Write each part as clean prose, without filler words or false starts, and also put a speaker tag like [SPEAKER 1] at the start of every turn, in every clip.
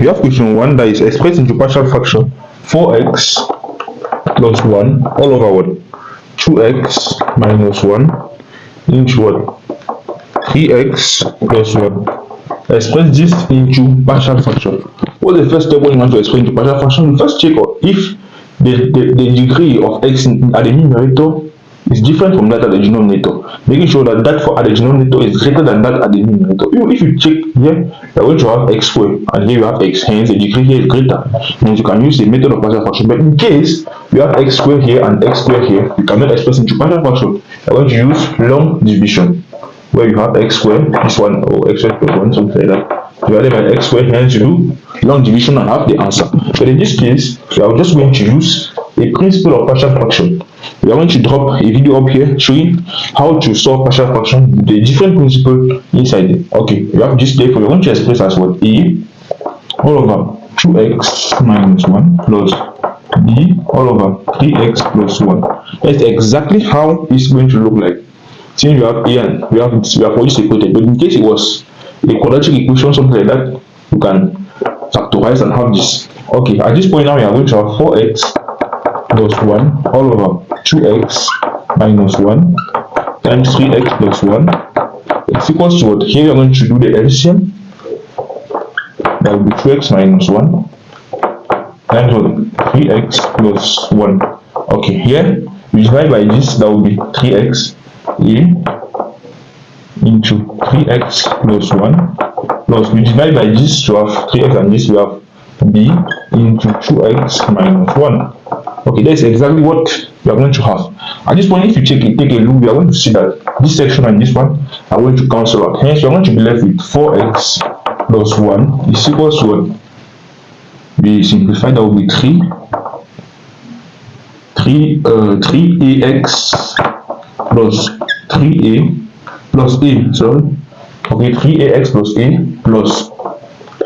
[SPEAKER 1] We have question 1 that is expressed into partial fraction 4x plus 1 all over what? 2x minus 1 into what? 3x plus 1. Express this into partial fraction. What's the first step when you want to express into partial fraction? You first check if the degree of x at the numerator is different from that at the denominator, making sure that that for at the denominator is greater than that at the numerator. Even if you check here, you're going to have x squared, and here you have x, hence the degree here is greater. Means you can use the method of partial fraction. But in case you have x squared here and x squared here, you cannot express into partial fraction. You're going to use long division, where you have x squared, this one, or x squared plus 1, something like that, divided by x squared, hence you do long division and have the answer. But in this case, we are just going to use a principle of partial fraction. We are going to drop a video up here showing how to solve partial fraction with the different principle inside it. Okay, we have this, therefore we are going to express as what? A all over 2x minus 1 plus b all over 3x plus 1. That's exactly how it's going to look like. Since we have a and we have already separated, but in case it was a quadratic equation, something like that, you can factorize and have this. Okay, at this point now we are going to have 4x plus 1 all over 2x minus 1 times 3x plus 1 is equals to what? Here we are going to do the LCM. That will be 2x minus 1 times what? 3x plus 1. Okay, here we divide by this, that will be 3x a into 3x plus 1 plus we divide by this to have 3x and this we have b into 2x minus 1. Okay, that's exactly what we are going to have. At this point, if you take a look, we are going to see that this section and this one are going to cancel out. Hence, we are going to be left with 4x plus 1 is equals to what? We simplify, that will be 3ax plus 3a plus a, sorry. Okay, 3ax plus a plus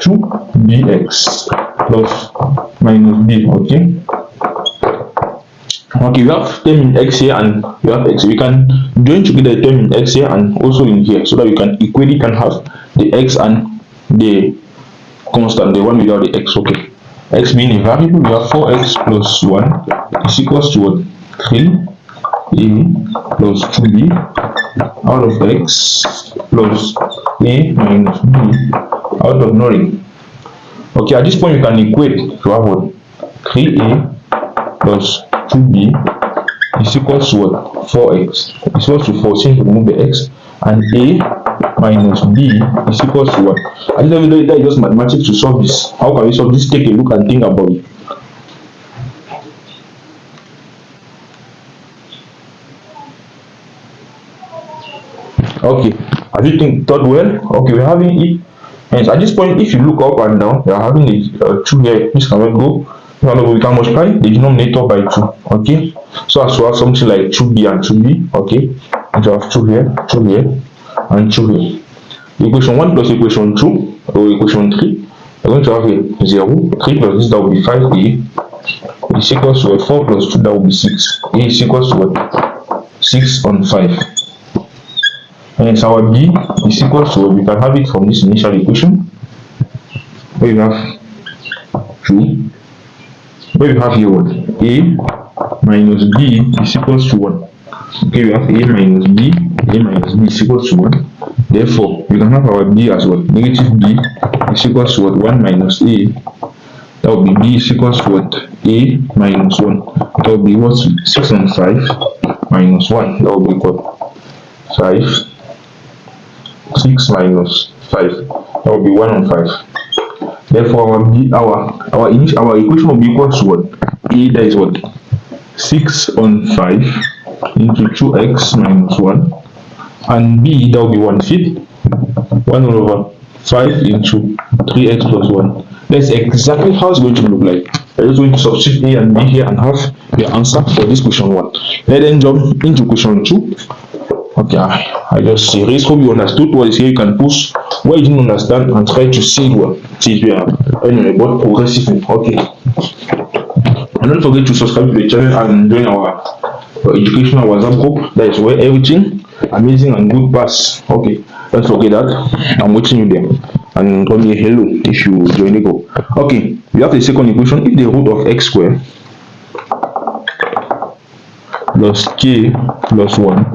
[SPEAKER 1] 2bx plus minus b. Okay. Okay, we have term in x here and we have x. We can join together the term in x here and also in here, so that we can equate it and have the x and the constant, the one without the x. Okay, x being a variable, we have 4x plus 1 is equals to what? 3a plus 2b out of x plus a minus b out of nothing. Okay, at this point you can equate to have what? 3a plus 2b is equals to what? 4x is equals to 4 since we remove the x, and a minus b is equals to what? I don't know, that is just mathematics to solve this. How can we solve this? Take a look and think about it. Okay, have you thought well? Okay, we're having it. Hence, at this point, if you look up and down, we are having a 2 here. This cannot go. We can multiply the denominator by 2. Okay, so as to have something like 2b and 2b. Okay, and to have 2 here, 2 here, and 2 here. Equation 1 plus equation 2 or equation 3, we're going to have a 0. 3 plus this, that will be 5a is equals to 4 plus 2, that will be 6. A is equals to what? 6 on 5. Hence our b is equals to, we can have it from this initial equation where you have 2, where you have here what? A minus b is equals to 1. Okay, we have a minus b is equals to 1. Therefore, we can have our b as what? Negative b is equals to what? 1 minus a. That will be b is equals to what? A minus 1. That will be what? 6 on 5 minus 1. That will be what? 5. 6 minus 5. That will be 1 on 5. Therefore, our equation will be equal to what? A, that is what? 6 on 5 into 2x minus 1, and b, that will be 1/5. 1 over 5 into 3x plus 1. That's exactly how it's going to look like. We're just going to substitute a and b here and have the answer for this question 1. Let's then jump into question 2. Okay, I just erase. Hope you understood what is here. You can post what you didn't understand and try to see what. See if you are about progressively. Okay. And don't forget to subscribe to the channel and join our educational WhatsApp group. That is where everything amazing and good pass. Okay, don't forget that. I'm watching you there. and drop me a hello if you join the call. Okay, we have the second equation. If the root of x squared plus k plus 1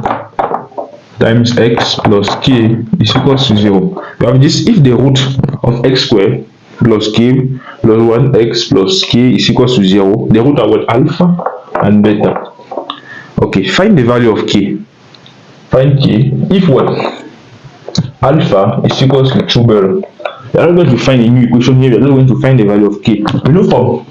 [SPEAKER 1] times x plus k is equals to 0. We have this: if the root of x squared plus k plus 1x plus k is equals to 0, the root are what? Alpha and beta. Okay, find the value of k. Find k if what? Alpha is equals to 2 beta. We are not going to find a new equation here. We are just going to find the value of k. We know from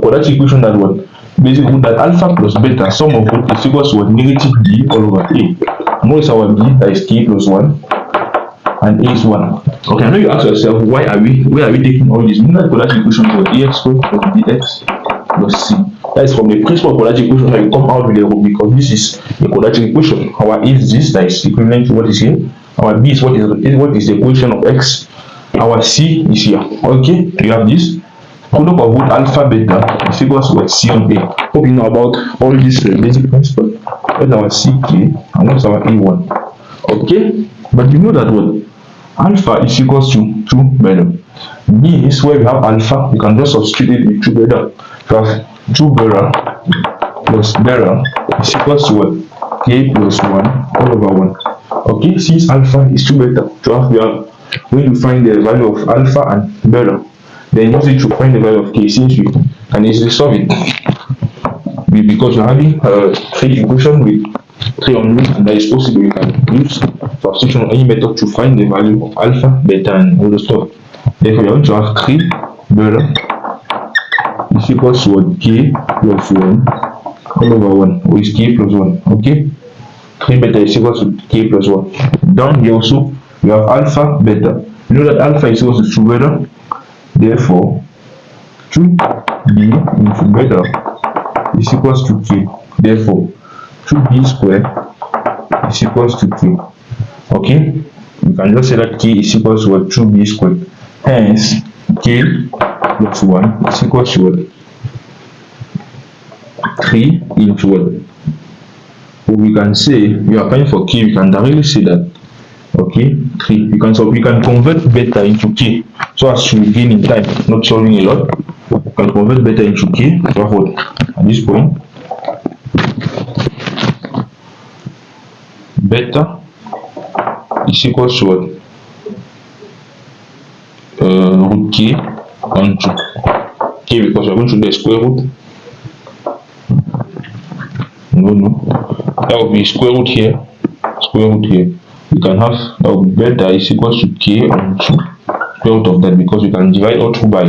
[SPEAKER 1] quadratic equation that what? Basic root that alpha plus beta sum of root is equals to what? Negative b all over a. And what is our b? That is k plus 1 and a is 1. Okay, I know you ask yourself, where are we taking all this? We know that quadratic equation is what? Ax squared plus bx plus c. That is from the principle of quadratic equation that you come out with the root, because this is a quadratic equation. Our a is this, that is equivalent to what is here. Our b is what is the equation of x. Our c is here. Okay, you have this. Product of root alpha beta is equals to what? C on a. Hope you know about all these basic principles. What's our ck and what's our a1? Okay, but you know that what? Alpha is equals to 2 beta. B is where we have alpha. You can just substitute it with 2 beta. You have 2 beta plus beta is equals to what? K plus 1 all over 1. Okay, since alpha is 2 beta, we are going to find the value of alpha and beta. Then use it to find the value of k, since we can easily solve it. Because you're having 3 equations with 3 unknowns, and that is possible. You can use substitution or any method to find the value of alpha, beta, and all the stuff. Therefore, you're going to have 3 beta is equals to what? K plus 1 all over 1, or is k plus 1. Okay, 3 beta is equals to k plus 1. Down here also, we have alpha, beta. You know that alpha is equals to 2 beta. Therefore, 2b into beta is equals to k. Therefore, 2b squared is equals to k. Okay, you can just say that k is equals to what? 2b squared. Hence, k plus 1 is equals to what? 3 into what? So we can say, we are finding for k, we can directly say that, okay, 3. We can convert beta into k so as to gain in time, not solving a lot. We can convert beta into k. So what? At this point, beta is equals to what? Root k on 2. K, because we are going to do the square root. That will be square root here, square root here. You can have beta is equals to k on 2, square root of that, because you can divide all through by.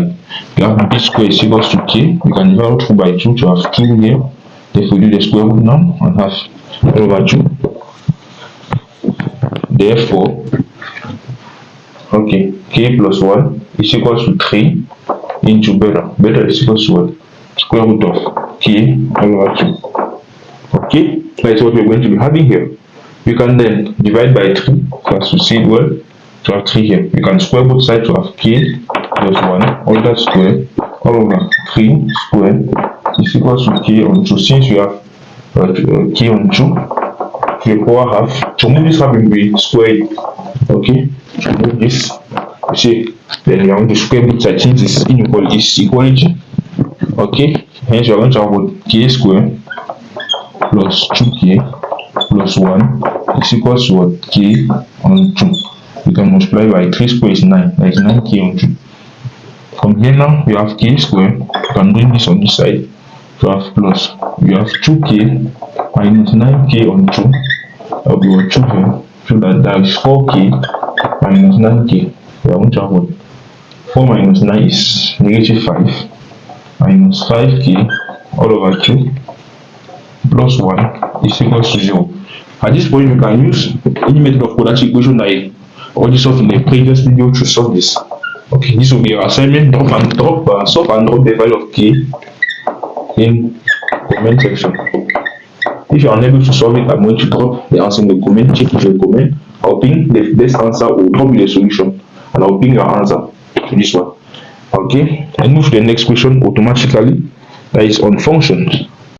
[SPEAKER 1] You have b squared is equals to k. You can divide all through by 2 to have 2 here. Therefore, do the square root now and have all over 2. Therefore, okay, k plus 1 is equals to 3 into beta. Beta is equals to what? Square root of k all over 2. Okay, that's what we're going to be having here. You can then divide by 3 so as to see it well, to have 3 here. You can square both sides to have k plus 1 all that square all over 3 squared is equals to k on 2. Since we have k on 2, k power half. To move this half, we square it. Okay, to move this, you see, then we are going to square both sides since it's equality. Okay, hence we are going to have what? K squared plus 2k plus 1 is equals to what? K on 2. You can multiply by 3 squared is 9. That is 9k on 2. From here now, you have k squared. You can bring this on this side to have plus. You have 2k minus 9k on 2. That will be what? 2 here. So that is 4k minus 9k. We are going to have what? 4 minus 9 is negative 5 minus 5k all over 2 plus 1 is equals to 0. At this point, you can use any method of quadratic equation that I already solved in the previous video to solve this. Okay, this will be your assignment. Solve and drop the value of k in comment section. If you are unable to solve it, I'm going to drop the answer in the comment. Check if you comment. I'll ping the best answer or drop the solution, and I'll ping your answer to this one. Okay, and move to the next question automatically. That is on functions.